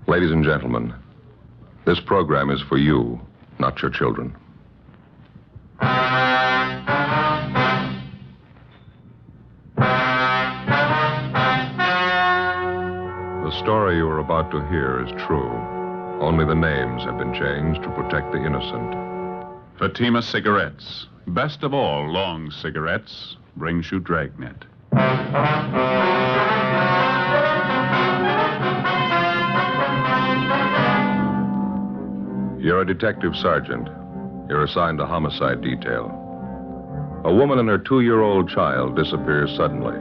Ladies and gentlemen, this program is for you, not your children. The story you are about to hear is true. Only the names have been changed to protect the innocent. Fatima Cigarettes, best of all long cigarettes, brings you Dragnet. You're a detective sergeant. You're assigned to homicide detail. A woman and her 2-year-old child disappears suddenly.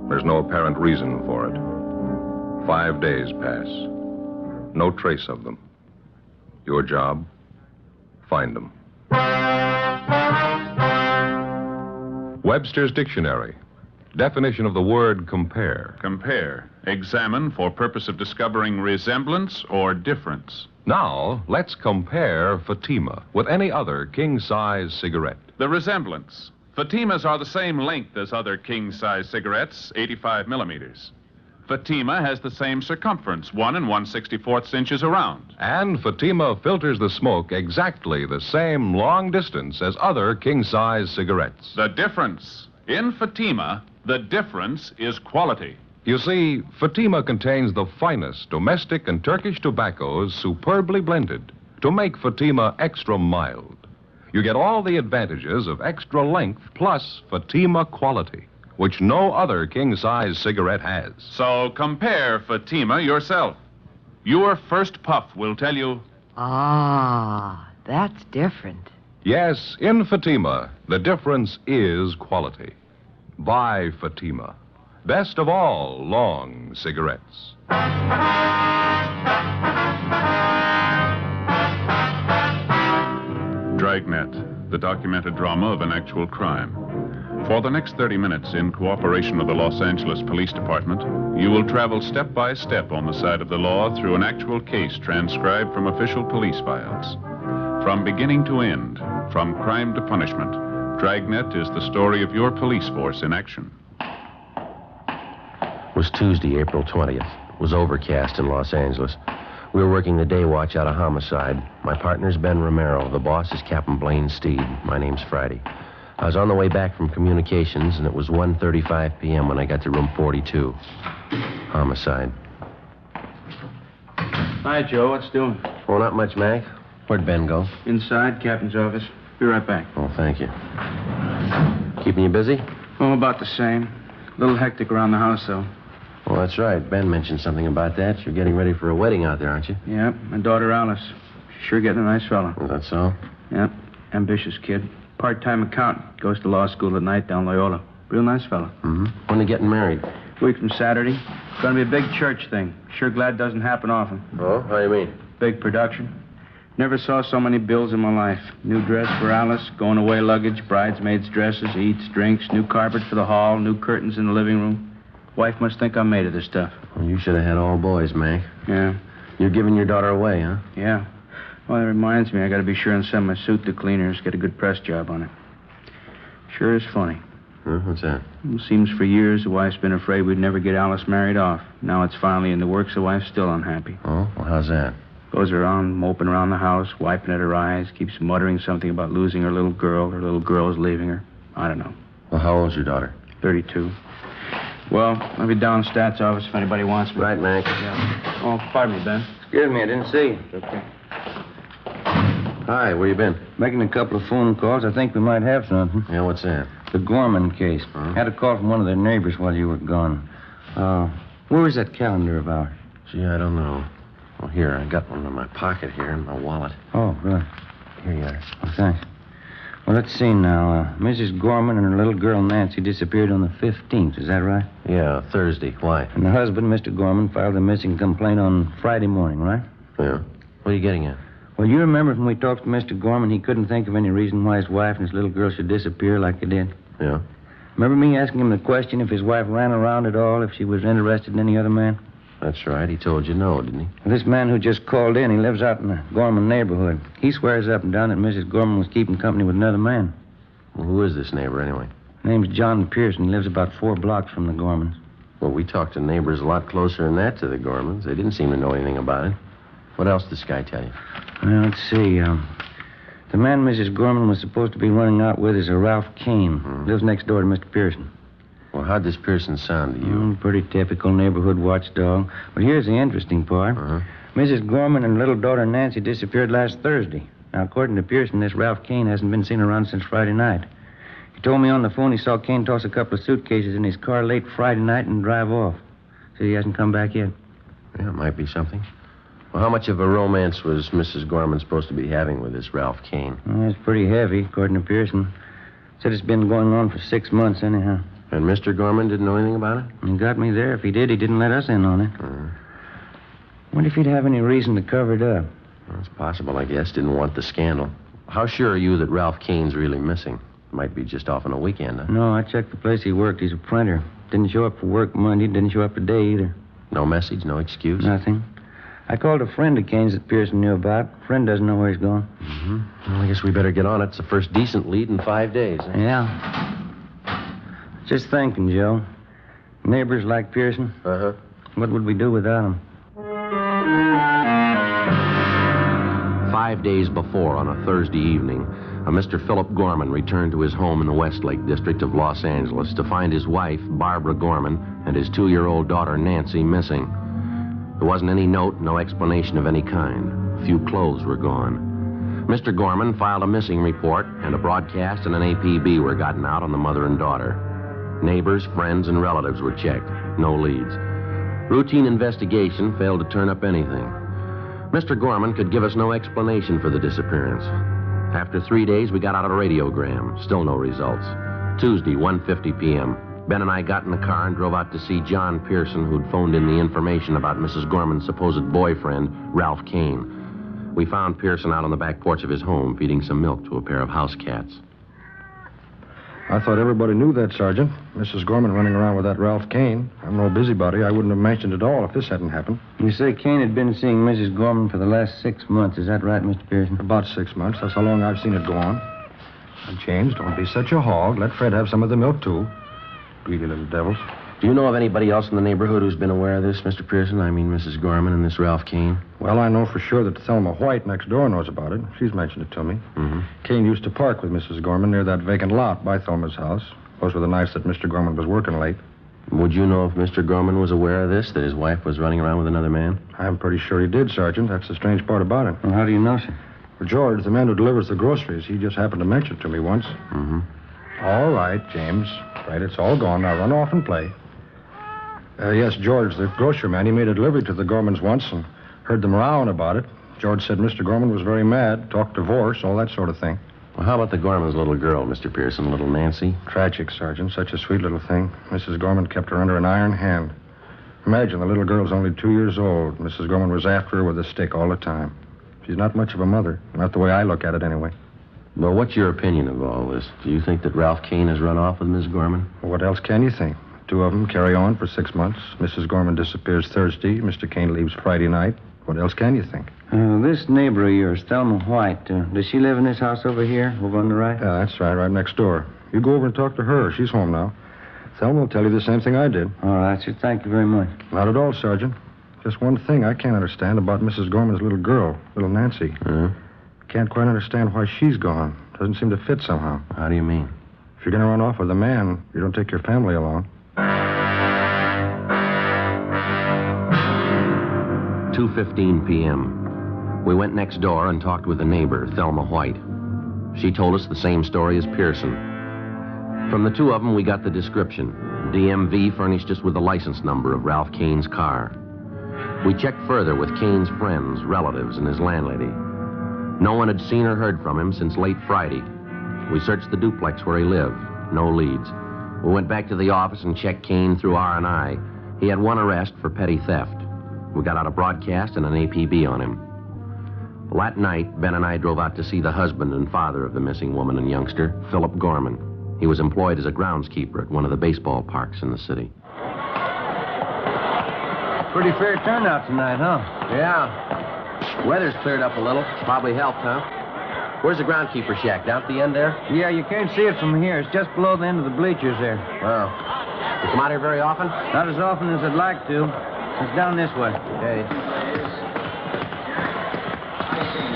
There's no apparent reason for it. 5 days pass. No trace of them. Your job? Find them. Webster's Dictionary. Definition of the word compare. Compare. Examine for purpose of discovering resemblance or difference. Now, let's compare Fatima with any other king-size cigarette. The resemblance. Fatimas are the same length as other king-size cigarettes, 85 millimeters. Fatima has the same circumference, 1 1/64 inches around. And Fatima filters the smoke exactly the same long distance as other king-size cigarettes. The difference. In Fatima, the difference is quality. You see, Fatima contains the finest domestic and Turkish tobaccos superbly blended to make Fatima extra mild. You get all the advantages of extra length plus Fatima quality, which no other king-size cigarette has. So compare Fatima yourself. Your first puff will tell you... Ah, that's different. Yes, in Fatima, the difference is quality. Buy Fatima. Best of all long cigarettes. Dragnet, the documented drama of an actual crime. For the next 30 minutes, in cooperation with the Los Angeles Police Department, you will travel step by step on the side of the law through an actual case transcribed from official police files. From beginning to end, from crime to punishment, Dragnet is the story of your police force in action. It was Tuesday, April 20th. It was overcast in Los Angeles. We were working the day watch out of homicide. My partner's Ben Romero. The boss is Captain Blaine Steed. My name's Friday. I was on the way back from communications, and it was 1:35 p.m. when I got to room 42. Homicide. Hi, Joe. What's doing? Oh, not much, Mac. Where'd Ben go? Inside, captain's office. Be right back. Oh, thank you. Keeping you busy? Oh, about the same. A little hectic around the house, though. Oh, that's right. Ben mentioned something about that. You're getting ready for a wedding out there, aren't you? Yep, my daughter Alice. She's sure getting a nice fella. Is that so? Yep, ambitious kid. Part-time accountant. Goes to law school at night down Loyola. Real nice fella. Mm-hmm. When are you getting married? Week from Saturday. It's going to be a big church thing. Sure glad it doesn't happen often. Oh, how do you mean? Big production. Never saw so many bills in my life. New dress for Alice, going away luggage, bridesmaids' dresses, eats, drinks, new carpet for the hall, new curtains in the living room. Wife must think I'm made of this stuff. Well, you should have had all boys, Mac. Yeah. You're giving your daughter away, huh? Yeah. Well, that reminds me, I got to be sure and send my suit to cleaners, get a good press job on it. Sure is funny. Huh? What's that? Well, seems for years the wife's been afraid we'd never get Alice married off. Now it's finally in the works, the wife's still unhappy. Oh, well, how's that? Goes around moping around the house, wiping at her eyes, keeps muttering something about losing her little girl is leaving her. I don't know. Well, how old's your daughter? 32. Well, I'll be down in Stats office if anybody wants me. Right, Mac. Yeah. Oh, pardon me, Ben. Excuse me, I didn't see. Okay. Hi, where you been? Making a couple of phone calls. I think we might have something. Yeah, what's that? The Gorman case. Huh? Had a call from one of their neighbors while you were gone. Where was that calendar of ours? Gee, I don't know. Well, here, I got one in my pocket here in my wallet. Oh, good. Here you are. Oh, thanks. Well, let's see now. Mrs. Gorman and her little girl Nancy disappeared on the 15th. Is that right? Yeah, Thursday. Why? And the husband, Mr. Gorman, filed a missing complaint on Friday morning, right? Yeah. What are you getting at? Well, you remember when we talked to Mr. Gorman, he couldn't think of any reason why his wife and his little girl should disappear like they did. Yeah. Remember me asking him the question if his wife ran around at all, if she was interested in any other man? That's right. He told you no, didn't he? Well, this man who just called in, he lives out in the Gorman neighborhood. He swears up and down that Mrs. Gorman was keeping company with another man. Well, who is this neighbor, anyway? Name's John Pearson. He lives about 4 blocks from the Gormans. Well, we talked to neighbors a lot closer than that to the Gormans. They didn't seem to know anything about it. What else did this guy tell you? Well, let's see. The man Mrs. Gorman was supposed to be running out with is a Ralph Kane. Lives next door to Mr. Pearson. Well, how'd this Pearson sound to you? Pretty typical neighborhood watchdog. But here's the interesting part. Mrs. Gorman and little daughter Nancy disappeared last Thursday. Now, according to Pearson, this Ralph Kane hasn't been seen around since Friday night. He told me on the phone he saw Kane toss a couple of suitcases in his car late Friday night and drive off. Said he hasn't come back yet. Yeah, it might be something. Well, how much of a romance was Mrs. Gorman supposed to be having with this Ralph Kane? Well, it's pretty heavy, according to Pearson. Said it's been going on for 6 months, anyhow. And Mr. Gorman didn't know anything about it? He got me there. If he did, he didn't let us in on it. Wonder if he'd have any reason to cover it up. Well, it's possible, I guess. Didn't want the scandal. How sure are you that Ralph Kane's really missing? Might be just off on a weekend, huh? No, I checked the place he worked. He's a printer. Didn't show up for work Monday. Didn't show up today either. No message, no excuse? Nothing. I called a friend of Kane's that Pearson knew about. Friend doesn't know where he's gone. Well, I guess we better get on it. It's the first decent lead in 5 days. Huh? Yeah. Just thinking, Joe. Neighbors like Pearson. What would we do without him? 5 days before, on a Thursday evening, a Mr. Philip Gorman returned to his home in the Westlake district of Los Angeles to find his wife, Barbara Gorman, and his 2-year-old daughter, Nancy, missing. There wasn't any note, no explanation of any kind. A few clothes were gone. Mr. Gorman filed a missing report, and a broadcast and an APB were gotten out on the mother and daughter. Neighbors, friends, and relatives were checked. No leads. Routine investigation failed to turn up anything. Mr. Gorman could give us no explanation for the disappearance. After 3 days, we got out a radiogram. Still no results. Tuesday, 1:50 p.m. Ben and I got in the car and drove out to see John Pearson, who'd phoned in the information about Mrs. Gorman's supposed boyfriend, Ralph Kane. We found Pearson out on the back porch of his home, feeding some milk to a pair of house cats. I thought everybody knew that, Sergeant. Mrs. Gorman running around with that Ralph Kane. I'm no busybody. I wouldn't have mentioned it all if this hadn't happened. You say Kane had been seeing Mrs. Gorman for the last 6 months. Is that right, Mr. Pearson? About 6 months. That's how long I've seen it go on. And James, don't be such a hog. Let Fred have some of the milk, too. Greedy little devils. Do you know of anybody else in the neighborhood who's been aware of this, Mr. Pearson? I mean, Mrs. Gorman and this Ralph Kane? Well, I know for sure that Thelma White next door knows about it. She's mentioned it to me. Kane used to park with Mrs. Gorman near that vacant lot by Thelma's house. Those were the nights that Mr. Gorman was working late. Would you know if Mr. Gorman was aware of this, that his wife was running around with another man? I'm pretty sure he did, Sergeant. That's the strange part about it. Well, how do you know, sir? For George, the man who delivers the groceries, he just happened to mention it to me once. All right, James. Right, it's all gone. Now run off and play. Yes, George, the grocery man, he made a delivery to the Gormans once and heard them rowing about it. George said Mr. Gorman was very mad, talked divorce, all that sort of thing. Well, how about the Gorman's little girl, Mr. Pearson, little Nancy? Tragic, Sergeant. Such a sweet little thing. Mrs. Gorman kept her under an iron hand. Imagine, the little girl's only 2 years old. Mrs. Gorman was after her with a stick all the time. She's not much of a mother. Not the way I look at it, anyway. Well, what's your opinion of all this? Do you think that Ralph Kane has run off with Miss Gorman? Well, what else can you think? 2 of them carry on for 6 months. Mrs. Gorman disappears Thursday. Mr. Kane leaves Friday night. What else can you think? This neighbor of yours, Thelma White, does she live in this house over here, over on the right? Yeah, that's right next door. You go over and talk to her. She's home now. Thelma will tell you the same thing I did. All right, sir. Thank you very much. Not at all, Sergeant. Just one thing I can't understand about Mrs. Gorman's little girl, little Nancy. Can't quite understand why she's gone. Doesn't seem to fit somehow. How do you mean? If you're going to run off with a man, you don't take your family along. 2:15 p.m. We went next door and talked with the neighbor, Thelma White. She told us the same story as Pearson. From the 2 of them, we got the description. DMV furnished us with the license number of Ralph Kane's car. We checked further with Kane's friends, relatives, and his landlady. No one had seen or heard from him since late Friday. We searched the duplex where he lived. No leads. We went back to the office and checked Kane through R&I. He had 1 arrest for petty theft. We got out a broadcast and an APB on him. Well, that night, Ben and I drove out to see the husband and father of the missing woman and youngster, Philip Gorman. He was employed as a groundskeeper at one of the baseball parks in the city. Pretty fair turnout tonight, huh? Yeah. Weather's cleared up a little. Probably helped, huh? Where's the groundskeeper shack? Down at the end there? Yeah, you can't see it from here. It's just below the end of the bleachers there. Wow. You come out here very often? Not as often as I'd like to. It's down this way. Okay.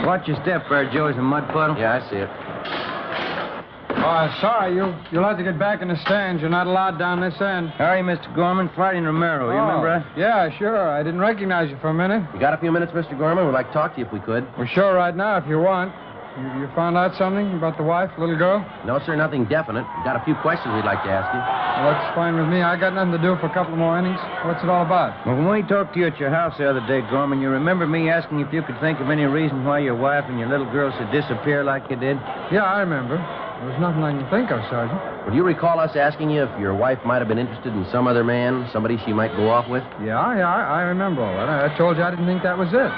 Watch your step there, Joe. It's a mud puddle. Yeah, I see it. Sorry, you'll have to get back in the stands. You're not allowed down this end. How are you, Mr. Gorman? Friday and Romero. You remember that? Yeah, sure. I didn't recognize you for a minute. You got a few minutes, Mr. Gorman? We'd like to talk to you if we could. We're sure right now if you want. You found out something about the wife, little girl? No, sir, nothing definite. We've got a few questions we'd like to ask you. Well, that's fine with me. I got nothing to do for a couple more innings. What's it all about? Well, when we talked to you at your house the other day, Gorman, you remember me asking if you could think of any reason why your wife and your little girl should disappear like you did? Yeah, I remember. There's nothing I can think of, Sergeant. Would you recall us asking you if your wife might have been interested in some other man, somebody she might go off with? Yeah, I remember all that. I told you I didn't think that was it.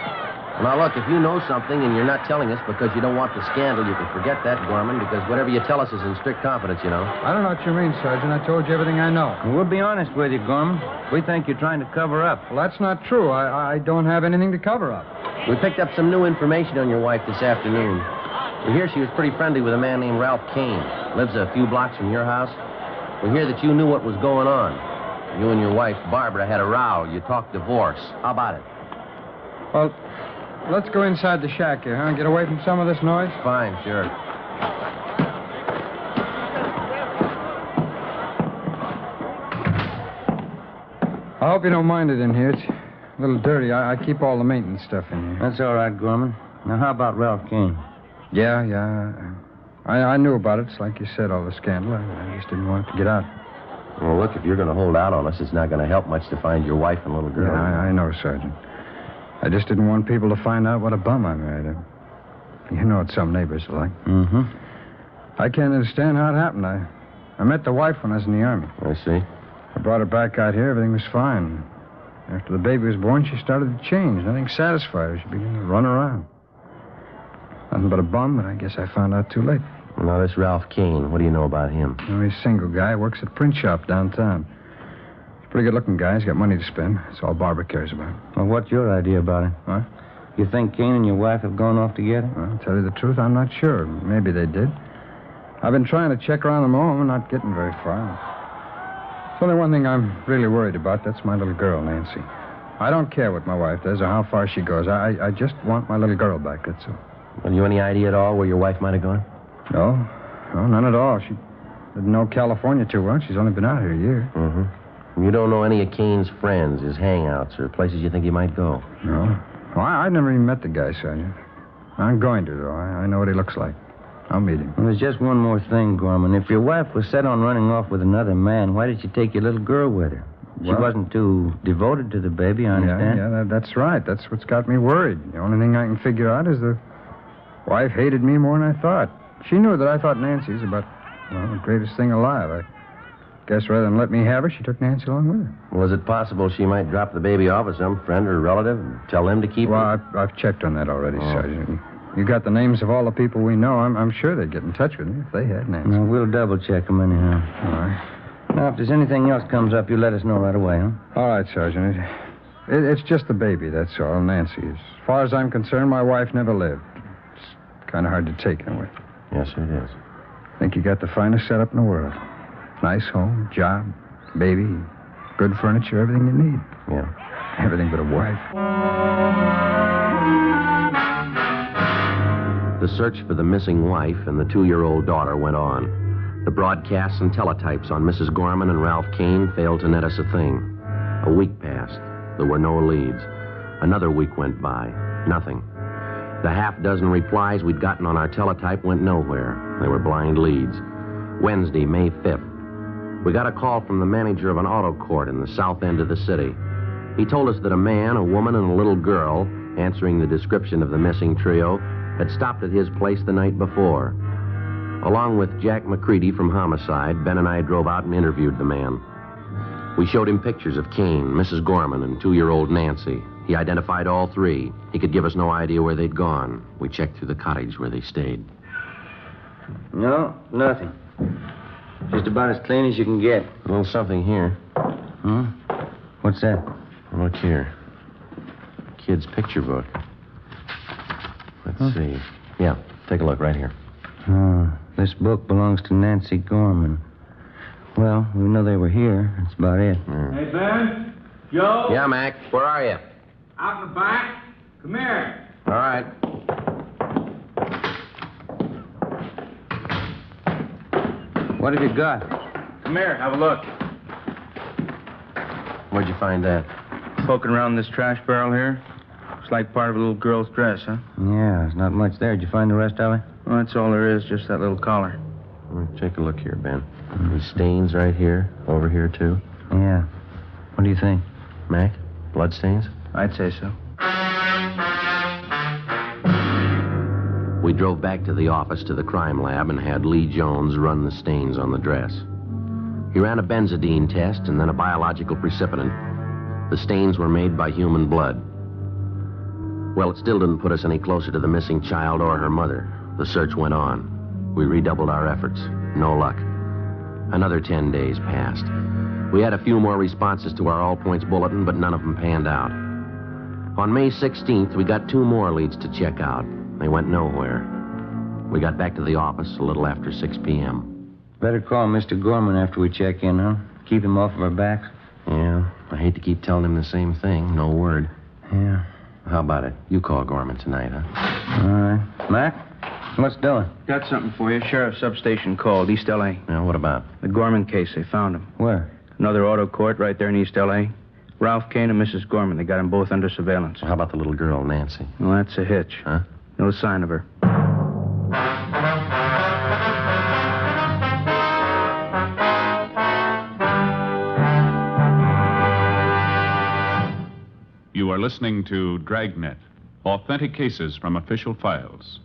Well, now, look, if you know something and you're not telling us because you don't want the scandal, you can forget that, Gorman, because whatever you tell us is in strict confidence, you know. I don't know what you mean, Sergeant. I told you everything I know. Well, we'll be honest with you, Gorman. We think you're trying to cover up. Well, that's not true. I don't have anything to cover up. We picked up some new information on your wife this afternoon. We hear she was pretty friendly with a man named Ralph Kane. Lives a few blocks from your house. We hear that you knew what was going on. You and your wife, Barbara, had a row. You talked divorce. How about it? Well, let's go inside the shack here, huh? Get away from some of this noise. Fine, sure. I hope you don't mind it in here. It's a little dirty. I keep all the maintenance stuff in here. That's all right, Gorman. Now, how about Ralph Kane? Yeah. I knew about it. It's like you said, all the scandal. I just didn't want it to get out. Well, look, if you're going to hold out on us, it's not going to help much to find your wife and little girl. Yeah, I know, Sergeant. I just didn't want people to find out what a bum I married. You know what some neighbors are like. Mm-hmm. I can't understand how it happened. I met the wife when I was in the Army. I see. I brought her back out here. Everything was fine. After the baby was born, she started to change. Nothing satisfied her. She began to run around. Nothing but a bum, but I guess I found out too late. Well, now, this Ralph Kane, what do you know about him? Well, he's a single guy. Works at a print shop downtown. He's a pretty good-looking guy. He's got money to spend. That's all Barbara cares about. Well, what's your idea about it? What? You think Kane and your wife have gone off together? Well, to tell you the truth, I'm not sure. Maybe they did. I've been trying to check around them all. I'm not getting very far. There's only one thing I'm really worried about. That's my little girl, Nancy. I don't care what my wife does or how far she goes. I just want my little girl back, that's all. Well, you any idea at all where your wife might have gone? No, none at all. She didn't know California too well. She's only been out here a year. Mm-hmm. You don't know any of Kane's friends, his hangouts, or places you think he might go? No. Well, I never even met the guy, Sergeant. I'm going to, though. I know what he looks like. I'll meet him. Well, there's just one more thing, Gorman. If your wife was set on running off with another man, why did you take your little girl with her? She wasn't too devoted to the baby, I understand. Yeah, that's right. That's what's got me worried. The only thing I can figure out is the wife hated me more than I thought. She knew that I thought Nancy was about, the greatest thing alive. I guess rather than let me have her, she took Nancy along with her. Was it possible she might drop the baby off with some friend or relative and tell them to keep Well, it? I've checked on that already, Sergeant. You got the names of all the people we know. I'm sure they'd get in touch with me if they had Nancy. No, we'll double-check them anyhow. All right. Now, if there's anything else comes up, you let us know right away, huh? All right, Sergeant. It's just the baby, that's all, Nancy. As far as I'm concerned, my wife never lived. It's kind of hard to take in with. Yes, it is. I think you got the finest setup in the world. Nice home, job, baby, good furniture, everything you need. Yeah. Everything but a wife. The search for the missing wife and the 2-year-old daughter went on. The broadcasts and teletypes on Mrs. Gorman and Ralph Kane failed to net us a thing. A week passed. There were no leads. Another week went by. Nothing. The half-dozen replies we'd gotten on our teletype went nowhere. They were blind leads. Wednesday, May 5th. We got a call from the manager of an auto court in the south end of the city. He told us that a man, a woman, and a little girl, answering the description of the missing trio, had stopped at his place the night before. Along with Jack McCready from Homicide, Ben and I drove out and interviewed the man. We showed him pictures of Kane, Mrs. Gorman, and 2-year-old Nancy. He identified all three. He could give us no idea where they'd gone. We checked through the cottage where they stayed. No, nothing. Just about as clean as you can get. A little something here. Hmm? What's that? Look here. Kid's picture book. Let's see. Yeah, take a look right here. Oh, this book belongs to Nancy Gorman. Well, we know they were here. That's about it. Hey, Ben? Joe? Yeah, Mac. Where are you? Out in the back? Come here. All right. What have you got? Come here, have a look. Where'd you find that? Poking around this trash barrel here. Looks like part of a little girl's dress, huh? Yeah, there's not much there. Did you find the rest of it? Well, that's all there is, just that little collar. Take a look here, Ben. These stains right here, over here, too. Yeah. What do you think? Mac, blood stains? I'd say so. We drove back to the office to the crime lab and had Lee Jones run the stains on the dress. He ran a benzidine test and then a biological precipitant. The stains were made by human blood. Well, it still didn't put us any closer to the missing child or her mother. The search went on. We redoubled our efforts. No luck. Another 10 days passed. We had a few more responses to our all-points bulletin, but none of them panned out. On May 16th, we got 2 more leads to check out. They went nowhere. We got back to the office a little after 6 p.m. Better call Mr. Gorman after we check in, huh? Keep him off of our backs. Yeah, I hate to keep telling him the same thing. No word. Yeah. How about it? You call Gorman tonight, huh? All right. Mac, what's doing? Got something for you. Sheriff substation called, East L.A. Yeah, what about? The Gorman case, they found him. Where? Another auto court right there in East L.A. Ralph Kane and Mrs. Gorman, they got them both under surveillance. How about the little girl, Nancy? Well, that's a hitch. Huh? No sign of her. You are listening to Dragnet, authentic cases from official files.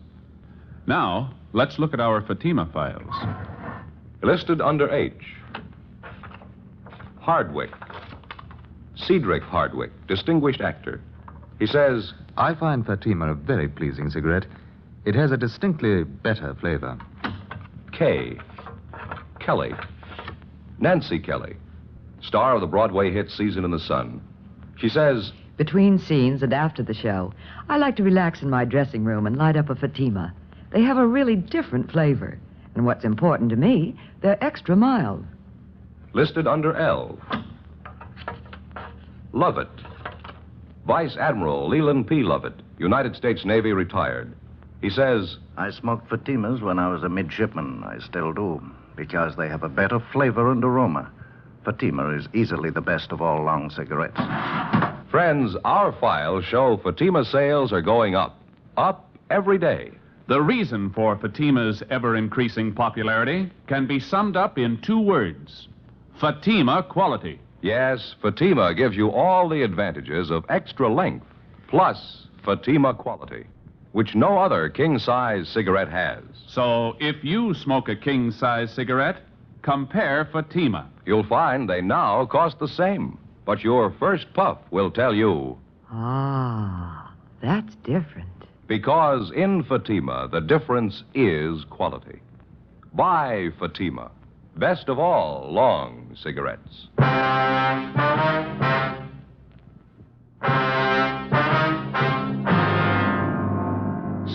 Now, let's look at our Fatima files. Listed under H. Hardwick. Cedric Hardwick, distinguished actor. He says, I find Fatima a very pleasing cigarette. It has a distinctly better flavor. K. Kelly. Nancy Kelly, star of the Broadway hit Season in the Sun. She says, Between scenes and after the show, I like to relax in my dressing room and light up a Fatima. They have a really different flavor. And what's important to me, they're extra mild. listed under L. Lovett. Vice Admiral Leland P. Lovett, United States Navy, retired. He says, I smoked Fatimas when I was a midshipman. I still do, because they have a better flavor and aroma. Fatima is easily the best of all long cigarettes. friends, our files show Fatima sales are going up. Up every day. The reason for Fatima's ever-increasing popularity can be summed up in 2 words. Fatima quality. Yes, Fatima gives you all the advantages of extra length, plus Fatima quality, which no other king-size cigarette has. So if you smoke a king-size cigarette, compare Fatima. You'll find they now cost the same, but your first puff will tell you. Ah, that's different. Because in Fatima, the difference is quality. Buy Fatima. Best of all long cigarettes.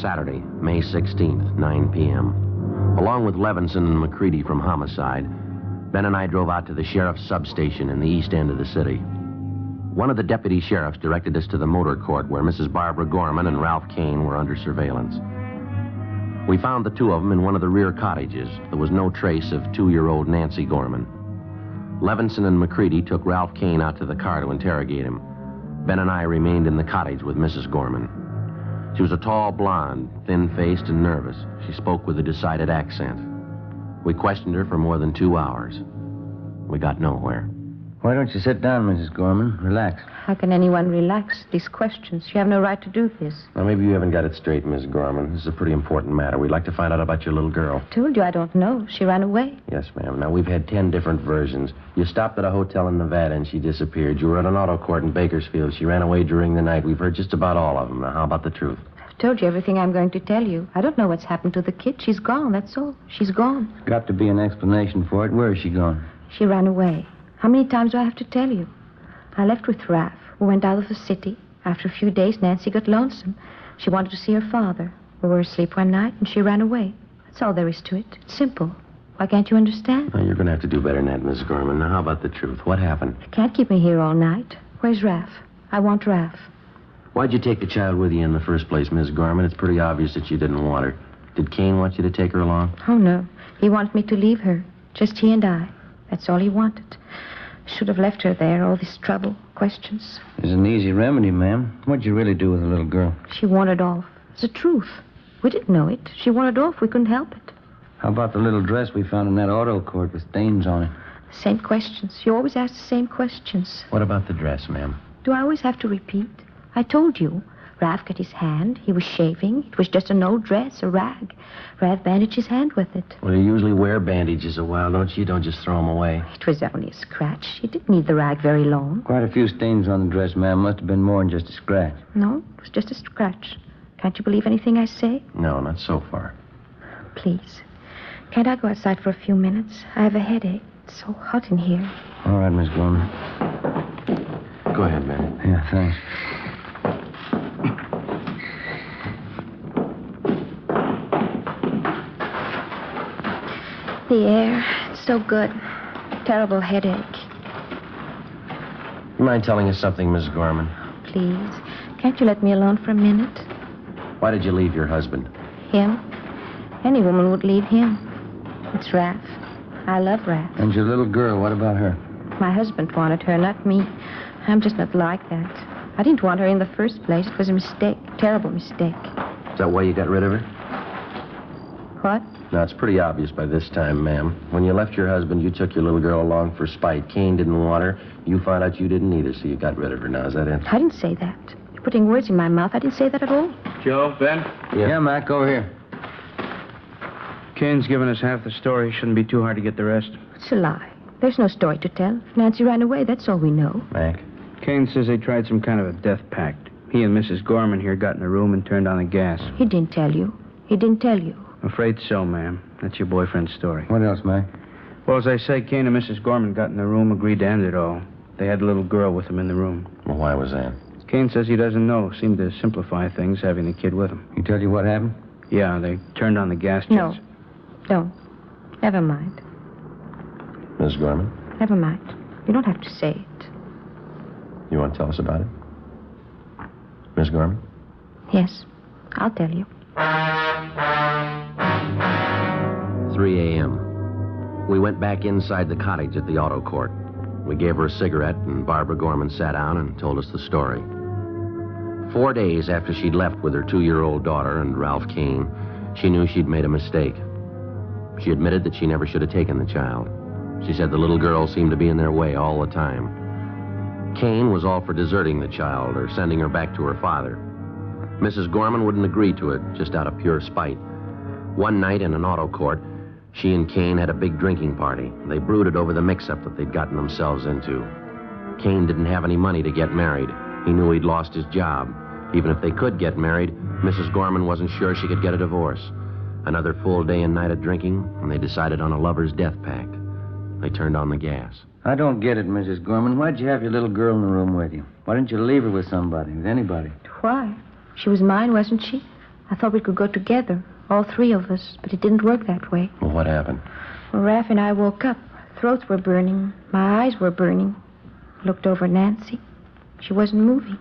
Saturday, May 16th, 9 p.m. Along with Levinson and McCready from Homicide, Ben and I drove out to the sheriff's substation in the east end of the city. One of the deputy sheriffs directed us to the motor court where Mrs. Barbara Gorman and Ralph Kane were under surveillance. We found the 2 of them in one of the rear cottages. There was no trace of 2-year-old Nancy Gorman. Levinson and McCready took Ralph Kane out to the car to interrogate him. Ben and I remained in the cottage with Mrs. Gorman. She was a tall blonde, thin-faced and nervous. She spoke with a decided accent. We questioned her for more than 2 hours. We got nowhere. Why don't you sit down, Mrs. Gorman? Relax. How can anyone relax? These questions. You have no right to do this. Now, maybe you haven't got it straight, Miss Gorman. This is a pretty important matter. We'd like to find out about your little girl. Told you I don't know. She ran away. Yes, ma'am. Now, we've had 10 different versions. You stopped at a hotel in Nevada and she disappeared. You were at an auto court in Bakersfield. She ran away during the night. We've heard just about all of them. Now, how about the truth? I've told you everything I'm going to tell you. I don't know what's happened to the kid. She's gone, that's all. She's gone. Got to be an explanation for it. Where is she gone? She ran away. How many times do I have to tell you? I left with Ralph. We went out of the city. After a few days, Nancy got lonesome. She wanted to see her father. We were asleep one night, and she ran away. That's all there is to it. It's simple. Why can't you understand? Oh, you're going to have to do better than that, Miss Gorman. Now, how about the truth? What happened? You can't keep me here all night. Where's Raph? I want Raph. Why'd you take the child with you in the first place, Miss Gorman? It's pretty obvious that you didn't want her. Did Kane want you to take her along? Oh, no. He wanted me to leave her. Just he and I. That's all he wanted. Should have left her there, all this trouble, questions. There's an easy remedy, ma'am. What'd you really do with the little girl? She wanted off. It's the truth. We didn't know it. She wanted off. We couldn't help it. How about the little dress we found in that auto court with stains on it? Same questions. You always ask the same questions. What about the dress, ma'am? Do I always have to repeat? I told you. Raph got his hand. He was shaving. It was just an old dress, a rag. Raph bandaged his hand with it. Well, you usually wear bandages a while, don't you? You don't just throw them away. It was only a scratch. He didn't need the rag very long. Quite a few stains on the dress, ma'am. Must have been more than just a scratch. No, it was just a scratch. Can't you believe anything I say? No, not so far. Please. Can't I go outside for a few minutes? I have a headache. It's so hot in here. All right, Miss Gorman. Go ahead, man. Yeah, thanks. The air, it's so good. Terrible headache. You mind telling us something, Miss Gorman? Please. Can't you let me alone for a minute? Why did you leave your husband? Him? Any woman would leave him. It's Raph. I love Raph. And your little girl, what about her? My husband wanted her, not me. I'm just not like that. I didn't want her in the first place. It was a mistake. Terrible mistake. Is that why you got rid of her? What? Now, it's pretty obvious by this time, ma'am. When you left your husband, you took your little girl along for spite. Kane didn't want her. You found out you didn't either, so you got rid of her. Now, is that it? I didn't say that. You're putting words in my mouth. I didn't say that at all. Joe, Ben? Yeah, Mac, over here. Kane's given us half the story. Shouldn't be too hard to get the rest. It's a lie. There's no story to tell. Nancy ran away. That's all we know. Mac? Kane says they tried some kind of a death pact. He and Mrs. Gorman here got in a room and turned on the gas. He didn't tell you. He didn't tell you. Afraid so, ma'am. That's your boyfriend's story. What else, Mac? Well, as I say, Kane and Mrs. Gorman got in the room, agreed to end it all. They had a little girl with them in the room. Well, why was that? Kane says he doesn't know. Seemed to simplify things, having the kid with him. He tell you what happened? Yeah, they turned on the gas jets. No. Don't. Never mind. Miss Gorman? Never mind. You don't have to say it. You want to tell us about it? Miss Gorman? Yes. I'll tell you. 3 a.m. We went back inside the cottage at the auto court. We gave her a cigarette, and Barbara Gorman sat down and told us the story. 4 days after she'd left with her 2-year-old daughter and Ralph Kane, she knew she'd made a mistake. She admitted that she never should have taken the child. She said the little girl seemed to be in their way all the time. Kane was all for deserting the child or sending her back to her father. Mrs. Gorman wouldn't agree to it, just out of pure spite. One night in an auto court, she and Kane had a big drinking party. They brooded over the mix-up that they'd gotten themselves into. Kane didn't have any money to get married. He knew he'd lost his job. Even if they could get married, Mrs. Gorman wasn't sure she could get a divorce. Another full day and night of drinking, and they decided on a lover's death pact. They turned on the gas. I don't get it, Mrs. Gorman. Why'd you have your little girl in the room with you? Why didn't you leave her with somebody, with anybody? Why? She was mine, wasn't she? I thought we could go together, all three of us, but it didn't work that way. Well, what happened? Well, Raph and I woke up. Our throats were burning. My eyes were burning. I looked over at Nancy. She wasn't moving.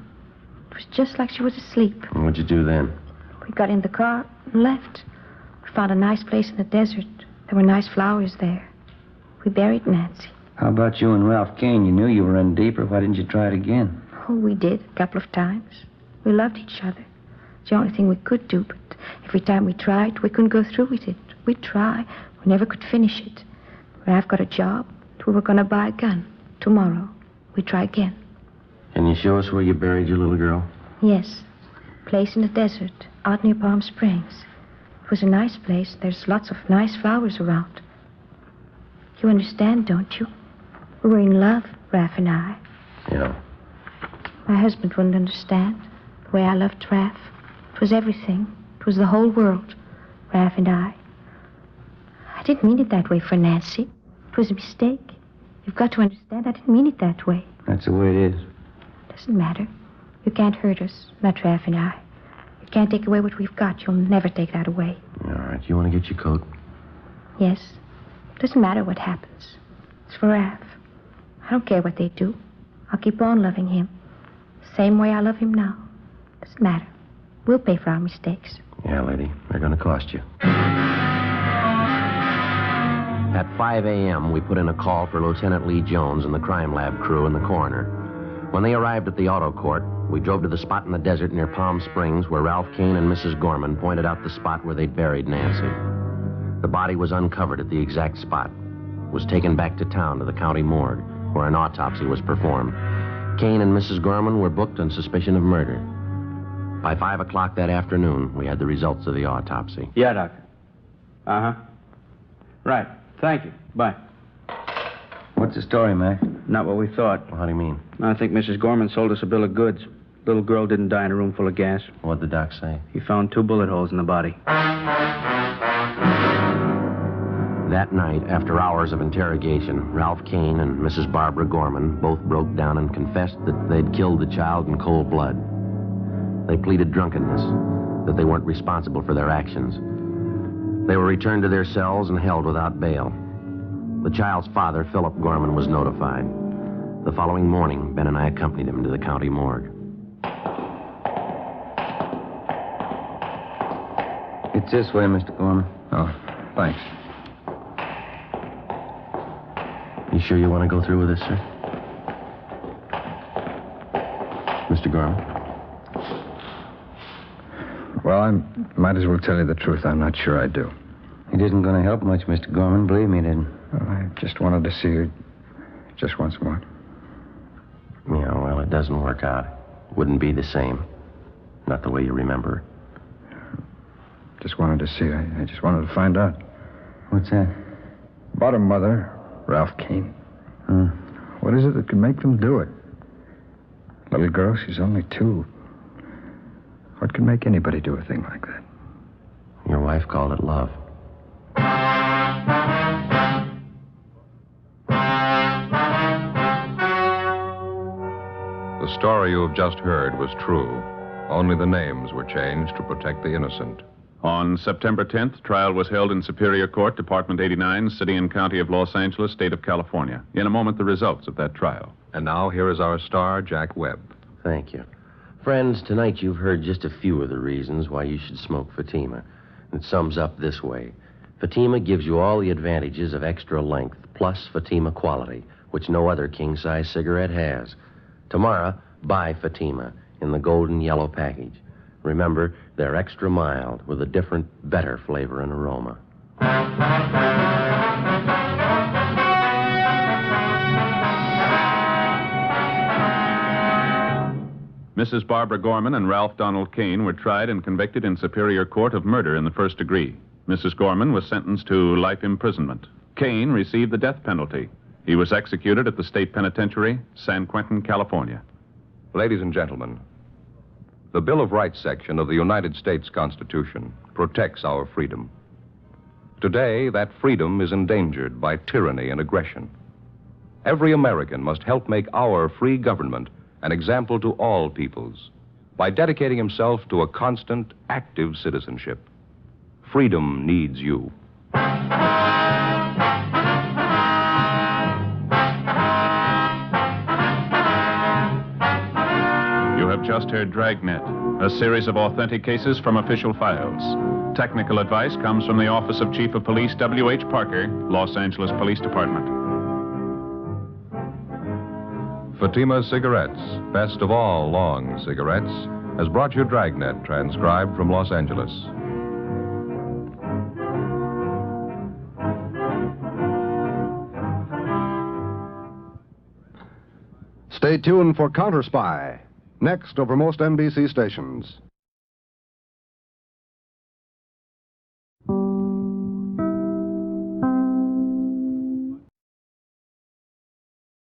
It was just like she was asleep. And what'd you do then? We got in the car and left. We found a nice place in the desert. There were nice flowers there. We buried Nancy. How about you and Ralph Kane? You knew you were in deeper. Why didn't you try it again? Oh, we did, a couple of times. We loved each other. It's the only thing we could do, but every time we tried, we couldn't go through with it. We'd try. We never could finish it. Ralph got a job. We were going to buy a gun. Tomorrow, we'd try again. Can you show us where you buried your little girl? Yes. Place in the desert, out near Palm Springs. It was a nice place. There's lots of nice flowers around. You understand, don't you? We were in love, Raph and I. Yeah. My husband wouldn't understand the way I loved Raph. It was everything. It was the whole world, Raph and I. I didn't mean it that way for Nancy. It was a mistake. You've got to understand I didn't mean it that way. That's the way it is. Doesn't matter. You can't hurt us, not Raph and I. You can't take away what we've got. You'll never take that away. All right. You want to get your coat? Yes. Doesn't matter what happens. It's for Raph. I don't care what they do. I'll keep on loving him. Same way I love him now. Doesn't matter. We'll pay for our mistakes. Yeah, lady. They're going to cost you. At 5 a.m., we put in a call for Lieutenant Lee Jones and the crime lab crew and the coroner. When they arrived at the auto court, we drove to the spot in the desert near Palm Springs where Ralph Kane and Mrs. Gorman pointed out the spot where they'd buried Nancy. The body was uncovered at the exact spot. It was taken back to town to the county morgue, where an autopsy was performed. Kane and Mrs. Gorman were booked on suspicion of murder. By 5 o'clock that afternoon, we had the results of the autopsy. Yeah, Doctor. Uh-huh. Right. Thank you. Bye. What's the story, Mac? Not what we thought. Well, how do you mean? I think Mrs. Gorman sold us a bill of goods. Little girl didn't die in a room full of gas. What'd the doc say? He found 2 bullet holes in the body. That night, after hours of interrogation, Ralph Kane and Mrs. Barbara Gorman both broke down and confessed that they'd killed the child in cold blood. They pleaded drunkenness, that they weren't responsible for their actions. They were returned to their cells and held without bail. The child's father, Philip Gorman, was notified. The following morning, Ben and I accompanied him to the county morgue. It's this way, Mr. Gorman. Oh, thanks. You sure you want to go through with this, sir? Mr. Gorman? Well, I might as well tell you the truth. I'm not sure I do. It isn't going to help much, Mr. Gorman. Believe me, it isn't. Well, I just wanted to see you just once more. Yeah, well, it doesn't work out. Wouldn't be the same. Not the way you remember. Just wanted to see you. I just wanted to find out. What's that? About her mother, Ralph Kane. Huh? What is it that could make them do it? Little girl, she's only 2. What could make anybody do a thing like that? Your wife called it love. The story you have just heard was true. Only the names were changed to protect the innocent. On September 10th, trial was held in Superior Court, Department 89, City and County of Los Angeles, State of California. In a moment, the results of that trial. And now, here is our star, Jack Webb. Thank you. Friends, tonight you've heard just a few of the reasons why you should smoke Fatima. It sums up this way. Fatima gives you all the advantages of extra length, plus Fatima quality, which no other king-size cigarette has. Tomorrow, buy Fatima in the golden yellow package. Remember, they're extra mild with a different, better flavor and aroma. Mrs. Barbara Gorman and Ralph Donald Kane were tried and convicted in Superior Court of murder in the first degree. Mrs. Gorman was sentenced to life imprisonment. Kane received the death penalty. He was executed at the state penitentiary, San Quentin, California. Ladies and gentlemen, the Bill of Rights section of the United States Constitution protects our freedom. Today, that freedom is endangered by tyranny and aggression. Every American must help make our free government an example to all peoples by dedicating himself to a constant, active citizenship. Freedom needs you. You have just heard Dragnet, a series of authentic cases from official files. Technical advice comes from the Office of Chief of Police W.H. Parker, Los Angeles Police Department. Fatima Cigarettes, best of all long cigarettes, has brought you Dragnet, transcribed from Los Angeles. Stay tuned for Counter Spy, next over most NBC stations.